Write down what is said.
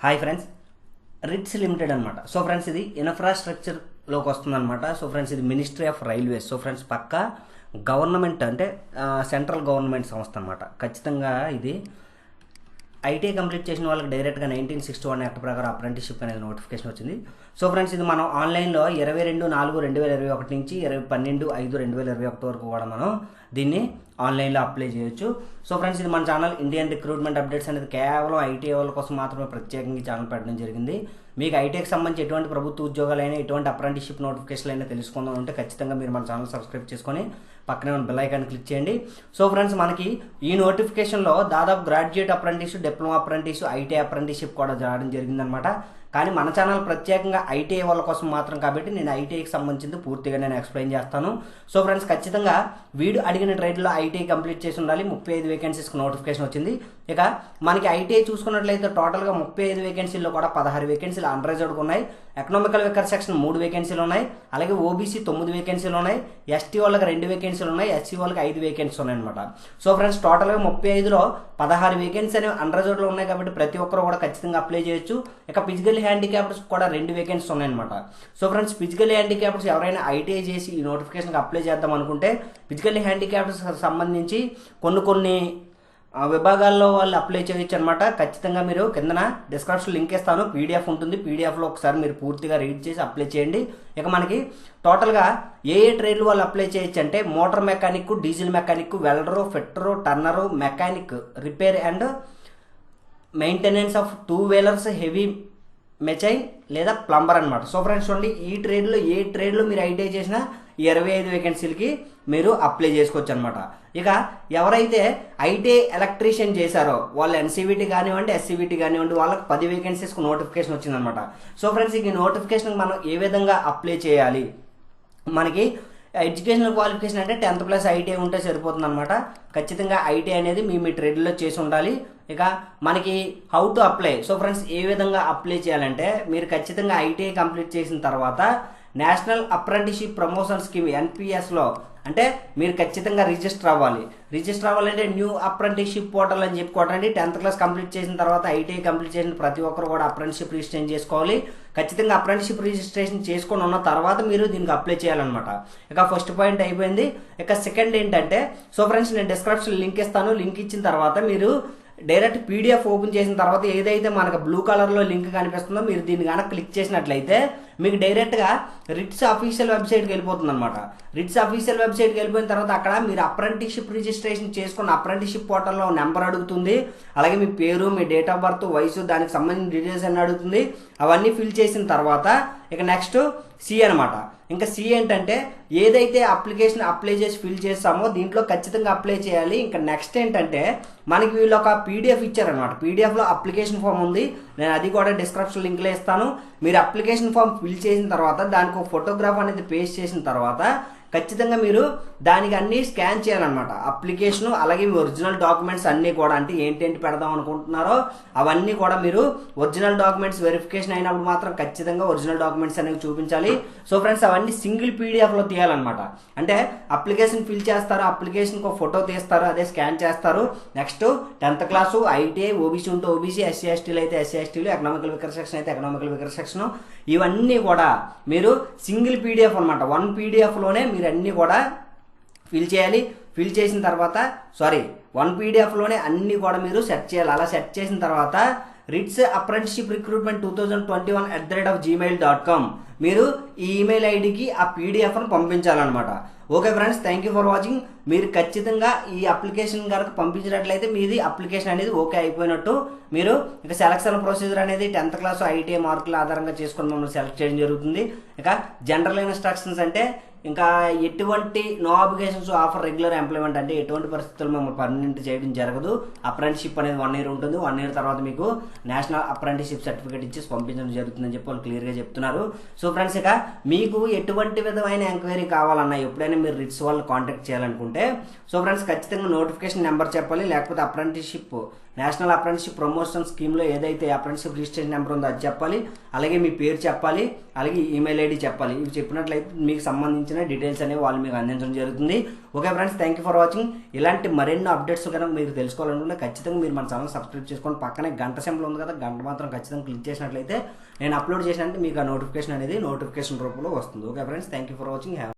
Hi friends, RITES limited అనమాట. So friends, ఇది ఇన్ఫ్రాస్ట్రక్చర్లోకి వస్తుందన్నమాట. సో ఫ్రెండ్స్, ఇది ministry of railways. So friends, పక్కా గవర్నమెంట్ అంటే సెంట్రల్ గవర్నమెంట్ సంస్థ అనమాట. ఖచ్చితంగా ఇది ఐటీఐ కంప్లీట్ చేసిన వాళ్ళకి డైరెక్ట్గా 1961 యాక్ట్ ప్రకారం అప్రెంటిస్షిప్ అనేది నోటిఫికేషన్ వచ్చింది. సో ఫ్రెండ్స్, ఇది మనం ఆన్లైన్లో 22/4/2021 నుంచి 12/5/2021 వరకు కూడా మనం దీన్ని ఆన్లైన్లో అప్లై చేయొచ్చు. సో ఫ్రెండ్స్, ఇది మన ఛానల్ ఇండియన్ రిక్రూట్మెంట్ అప్డేట్స్ అనేది కేవలం ఐటీఐ వాళ్ళ కోసం మాత్రమే ప్రత్యేకంగా ఛానల్ పెట్టడం జరిగింది. మీకు ఐటీఐకి సంబంధించి ఎటువంటి ప్రభుత్వ ఉద్యోగాలైనా ఎటువంటి అప్రెంటిస్షిప్ నోటిఫికేషన్లు అయినా తెలుసుకుందాం అంటే ఖచ్చితంగా మీరు మన ఛానల్ సబ్స్క్రైబ్ చేసుకొని పక్కనే ఉన్న బెల్ ఐకాన్ క్లిక్ చేయండి. సో ఫ్రెండ్స్, మనకి ఈ నోటిఫికేషన్లో దాదాపు graduate apprentice, diploma apprentice, ITI apprenticeship కూడా రావడం జరిగిందనమాట. కానీ మన ఛానల్ ప్రత్యేకంగా ఐటీఐ వాళ్ళ కోసం మాత్రం కాబట్టి నేను ఐటీఐకి సంబంధించింది పూర్తిగా నేను ఎక్స్ప్లెయిన్ చేస్తాను. సో ఫ్రెండ్స్, ఖచ్చితంగా వీడు అడిగిన ట్రేడ్లో ఐటీఐ కంప్లీట్ చేసి ఉండాలి. 35 వేకెన్సీస్కి నోటిఫికేషన్ వచ్చింది. ఇక మనకి ఐటీఐ చూసుకున్నట్లయితే టోటల్గా 35 వేకెన్సీల్లో కూడా 16 వేకెన్సీలు అన్రిజర్వ్డ్గా ఉన్నాయి. ఎకనామికల్ వెకర్ సెక్షన్ 3 వేకెన్సీలు ఉన్నాయి. అలాగే ఓబీసీ 9 వేకెన్సీలు ఉన్నాయి. ఎస్టీ వాళ్ళకి 2 వేకెన్సీలు ఉన్నాయి. ఎస్సీ వాళ్ళకి 5 వేకెన్సీలు ఉన్నాయన్నమాట. సో ఫ్రెండ్స్, టోటల్గా 35లో 16 వేకెన్సీ అనేవి అన్రిజర్వ్డ్లో ఉన్నాయి కాబట్టి ప్రతి ఒక్కరు కూడా ఖచ్చితంగా అప్లై చేయొచ్చు. ఇక ఫిజికల్ హ్యాండిక్యాప్డ్స్ కూడా 2 వేకెన్సీస్ ఉన్నాయన్నమాట. సో ఫ్రెండ్స్, ఫిజికల్ హ్యాండిక్యాప్డ్స్ ఎవరైనా ఐటీఐ చేసి ఈ నోటిఫికేషన్కి అప్లై చేద్దాం అనుకుంటే ఫిజికల్ హ్యాండిక్యాప్డ్స్ సంబంధించి కొన్ని విభాగాల్లో వాళ్ళు అప్లై చేయొచ్చు అనమాట. ఖచ్చితంగా మీరు కిందన డిస్క్రిప్షన్ లింక్ ఇస్తాను, పీడిఎఫ్ ఉంటుంది. పీడిఎఫ్లో ఒకసారి మీరు పూర్తిగా రీడ్ చేసి అప్లై చేయండి. ఇక మనకి టోటల్గా ఏ ట్రేడ్లు వాళ్ళు అప్లై చేయొచ్చు అంటే motor mechanic, diesel mechanic, welder, fitter, turner, mechanic, repair and maintenance of 2 wheelers, heavy machine లేదా ప్లంబర్ అనమాట. సో ఫ్రెండ్స్, చూడండి, ఈ ట్రేడ్లో ఏ ట్రేడ్లో మీరు ఐటీఐ చేసినా 25 వేకెన్సీలకి మీరు అప్లై చేసుకోవచ్చు అనమాట. ఇక ఎవరైతే ఐటీఐ ఎలక్ట్రీషియన్ చేశారో వాళ్ళు ఎన్సీవీటీ కానివ్వండి, ఎస్సీవీటీ కానివ్వండి, వాళ్ళకి 10 వేకెన్సీస్కి నోటిఫికేషన్ వచ్చిందనమాట. సో ఫ్రెండ్స్, ఈ నోటిఫికేషన్ మనం ఏ విధంగా అప్లై చేయాలి? మనకి ఎడ్యుకేషనల్ క్వాలిఫికేషన్ అంటే 10th ప్లస్ ఐటీఐ ఉంటే సరిపోతుంది అనమాట. ఖచ్చితంగా ఐటీఐ అనేది మీ ట్రేడ్లో చేసి ఉండాలి. ఇక మనకి how to apply. So friends, ఏ విధంగా అప్లై చేయాలంటే మీరు ఖచ్చితంగా ఐటీఐ కంప్లీట్ చేసిన తర్వాత నేషనల్ అప్రెంటిస్షిప్ ప్రమోషన్ స్కీమ్ ఎన్పిఎస్లో అంటే మీరు ఖచ్చితంగా రిజిస్టర్ అవ్వాలి. రిజిస్టర్ అవ్వాలంటే న్యూ అప్రెంటిస్షిప్ పోర్టల్ అని చెప్పుకోవటండి. 10th క్లాస్ కంప్లీట్ చేసిన తర్వాత ఐటీఐ కంప్లీట్ చేసిన ప్రతి ఒక్కరు కూడా అప్రెంటిస్షిప్ రిజిస్ట్రేషన్ చేసుకోవాలి. ఖచ్చితంగా అప్రెంటిస్షిప్ రిజిస్ట్రేషన్ చేసుకొని ఉన్న తర్వాత మీరు దీనికి అప్లై చేయాలన్నమాట. ఇక ఫస్ట్ పాయింట్ అయిపోయింది. ఇక సెకండ్ ఏంటంటే, సో ఫ్రెండ్స్, నేను డిస్క్రిప్షన్ లింక్ ఇస్తాను. లింక్ ఇచ్చిన తర్వాత మీరు డైరెక్ట్ పీడిఎఫ్ ఓపెన్ చేసిన తర్వాత ఏదైతే మనకు బ్లూ కలర్లో లింక్ కనిపిస్తుందో మీరు దీన్ని కనుక క్లిక్ చేసినట్లయితే మీకు డైరెక్ట్గా రిట్స్ అఫీషియల్ వెబ్సైట్కి వెళ్ళిపోతుంది అనమాట. రిట్స్ అఫీషియల్ వెబ్సైట్కి వెళ్ళిపోయిన తర్వాత అక్కడ మీరు అప్రెంటిస్షిప్ రిజిస్ట్రేషన్ చేసుకున్న అప్రెంటిస్షిప్ పోర్టల్లో నెంబర్ అడుగుతుంది. అలాగే మీ పేరు, మీ డేట్ ఆఫ్ బర్త్, వయసు, దానికి సంబంధించిన డీటెయిల్స్ అన్నీ అడుగుతుంది. అవన్నీ ఫిల్ చేసిన తర్వాత ఇక నెక్స్ట్ సి అనమాట. ఇంకా సి ఏంటంటే ఏదైతే అప్లికేషన్ అప్లై చేసి ఫిల్ చేస్తామో దీంట్లో ఖచ్చితంగా అప్లై చేయాలి. ఇంకా నెక్స్ట్ ఏంటంటే మనకి వీళ్ళు ఒక పీడిఎఫ్ ఇచ్చారనమాట. పీడిఎఫ్లో అప్లికేషన్ ఫామ్ ఉంది. నేను అది కూడా డిస్క్రిప్షన్ లింక్లో ఇస్తాను. మీరు అప్లికేషన్ ఫామ్ ఫిల్ చేసిన తర్వాత దానికి ఒక ఫోటోగ్రాఫ్ అనేది పేస్ట్ చేసిన తర్వాత ఖచ్చితంగా మీరు దానికి అన్నీ స్కాన్ చేయాలన్నమాట. అప్లికేషను అలాగే మీ ఒరిజినల్ డాక్యుమెంట్స్ అన్నీ కూడా, అంటే ఏంటేంటి పెడదాం అనుకుంటున్నారో అవన్నీ కూడా మీరు ఒరిజినల్ డాక్యుమెంట్స్ వెరిఫికేషన్ అయినప్పుడు మాత్రం ఖచ్చితంగా ఒరిజినల్ డాక్యుమెంట్స్ అనేవి చూపించాలి. సో ఫ్రెండ్స్, అవన్నీ సింగిల్ పీడిఎఫ్లో తీయాలన్నమాట. అంటే అప్లికేషన్ ఫిల్ చేస్తారు, అప్లికేషన్కి ఒక ఫోటో తీస్తారు, అదే స్కాన్ చేస్తారు. Next 10th class, ITI, OBC ఉంటే ఓబీసీ, ఎస్సీ ఎస్టీలు అయితే ఎస్సీ ఎస్టీలు, ఎకనామికల్ వెకర్ సెక్షన్ అయితే ఎకనామికల్ వెకర్ సెక్షన్, ఇవన్నీ కూడా మీరు సింగిల్ పీడిఎఫ్ అనమాట. 1 పీడిఎఫ్లోనే మీరు అన్నీ కూడా ఫిల్ చేయాలి. ఫిల్ చేసిన తర్వాత 1 పీడిఎఫ్లోనే అన్నీ కూడా మీరు సెట్ చేయాలి. అలా సెట్ చేసిన తర్వాత రిట్స్ అప్రెంటిస్షిప్ రిక్రూట్మెంట్ 2021@gmail.com మీరు ఈ ఈమెయిల్ ఐడికి ఆ పీడిఎఫ్ను పంపించాలన్నమాట. Okay friends, thank you for watching. మీరు ఖచ్చితంగా ఈ అప్లికేషన్ కనుక పంపించినట్లయితే మీది అప్లికేషన్ అనేది ఓకే అయిపోయినట్టు. మీరు ఇక సెలక్షన్ ప్రొసీజర్ అనేది 10th క్లాస్ ఐటీఐ మార్కుల ఆధారంగా చేసుకొని మమ్మల్ని సెలెక్ట్ చేయడం జరుగుతుంది. ఇక జనరల్ ఇన్స్ట్రక్షన్స్ అంటే ఇంకా ఎటువంటి no applications offer regular employment అంటే ఎటువంటి పరిస్థితుల్లో మిమ్మల్ని పర్మనెంట్ చేయడం జరగదు. అప్రెంటిస్షిప్ అనేది 1 ఇయర్ ఉంటుంది. 1 ఇయర్ తర్వాత మీకు నేషనల్ అప్రెంటిస్షిప్ సర్టిఫికేట్ ఇచ్చేసి పంపించడం జరుగుతుందని చెప్పి వాళ్ళు క్లియర్గా చెప్తున్నారు. సో ఫ్రెండ్స్, ఇక మీకు ఎటువంటి విధమైన ఎంక్వైరీ కావాలన్నా, ఎప్పుడైనా కానీ మీరు రిట్స్ వాళ్ళని కాంటాక్ట్ చేయాలనుకుంటే సో ఫ్రెండ్స్ ఖచ్చితంగా నోటిఫికేషన్ నెంబర్ చెప్పాలి, లేకపోతే అప్రెంటిస్షిప్ నేషనల్ అప్రెంటిస్షిప్ ప్రమోషన్ స్కీమ్లో ఏదైతే అప్రెంటిస్షిప్ రిజిస్ట్రేషన్ నెంబర్ ఉందో అది చెప్పాలి, అలాగే మీ పేరు చెప్పాలి, అలాగే ఈమెయిల్ ఐడి చెప్పాలి. ఇవి చెప్పినట్లయితే మీకు సంబంధించిన డీటెయిల్స్ అనేవి వాళ్ళు మీకు అందించడం జరుగుతుంది. Okay friends, thank you for watching. ఇలాంటి మరెన్నో అప్డేట్స్ కనుక మీరు తెలుసుకోవాలనుకుంటే ఖచ్చితంగా మీరు మన ఛానల్ సబ్స్క్రైబ్ చేసుకొని పక్కనే గంట సింబల్ ఉంది కదా, గంట మాత్రం ఖచ్చితంగా క్లిక్ చేసినట్లయితే నేను అప్లోడ్ చేసినట్టు మీకు ఆ నోటిఫికేషన్ అనేది నోటిఫికేషన్ రూపంలో వస్తుంది. Okay friends, thank you for watching.